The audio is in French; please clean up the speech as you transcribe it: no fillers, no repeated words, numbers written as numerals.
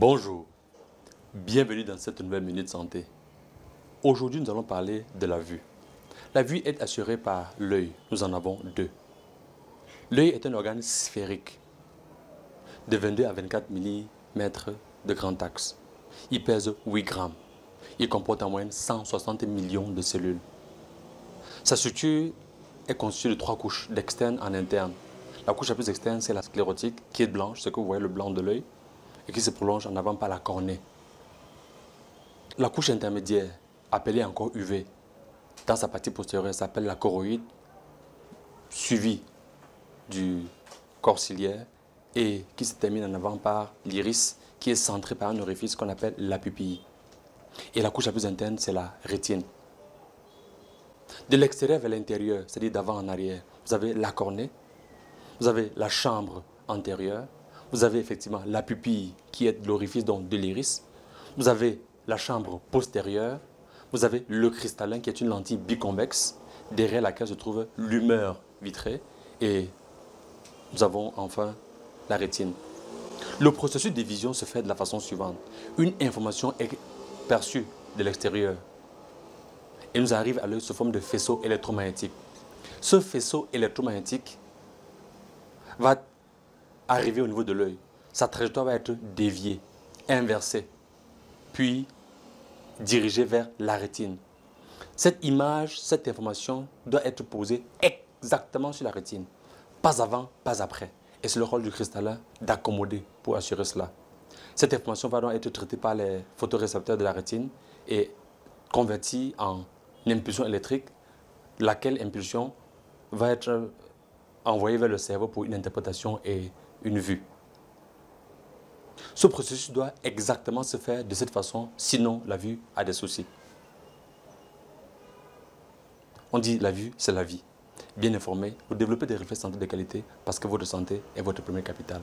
Bonjour, bienvenue dans cette nouvelle Minute Santé. Aujourd'hui, nous allons parler de la vue. La vue est assurée par l'œil. Nous en avons deux. L'œil est un organe sphérique de 22 à 24 mm de grand axe. Il pèse 8 grammes. Il comporte en moyenne 160 millions de cellules. Sa structure est constituée de 3 couches, d'externe en interne. La couche la plus externe, c'est la sclérotique, qui est blanche, ce que vous voyez le blanc de l'œil, et qui se prolonge en avant par la cornée. La couche intermédiaire, appelée encore UV, dans sa partie postérieure, s'appelle la choroïde, suivie du corps ciliaire et qui se termine en avant par l'iris, qui est centré par un orifice qu'on appelle la pupille. Et la couche la plus interne, c'est la rétine. De l'extérieur vers l'intérieur, c'est-à-dire d'avant en arrière, vous avez la cornée, vous avez la chambre antérieure, vous avez effectivement la pupille qui est l'orifice de l'iris, vous avez la chambre postérieure, vous avez le cristallin qui est une lentille biconvexe derrière laquelle se trouve l'humeur vitrée et nous avons enfin la rétine. Le processus de vision se fait de la façon suivante. Une information est perçue de l'extérieur et nous arrive à l'œil sous forme de faisceau électromagnétique. Ce faisceau électromagnétique va arriver au niveau de l'œil. Sa trajectoire va être déviée, inversée, puis dirigée vers la rétine. Cette image, cette information doit être posée exactement sur la rétine. Pas avant, pas après. Et c'est le rôle du cristallin d'accommoder pour assurer cela. Cette information va donc être traitée par les photorécepteurs de la rétine et convertie en impulsion électrique, laquelle impulsion va être envoyée vers le cerveau pour une interprétation et une vue. Ce processus doit exactement se faire de cette façon, sinon la vue a des soucis. On dit la vue, c'est la vie. Bien informé, vous développez des réflexes santé de qualité parce que votre santé est votre premier capital.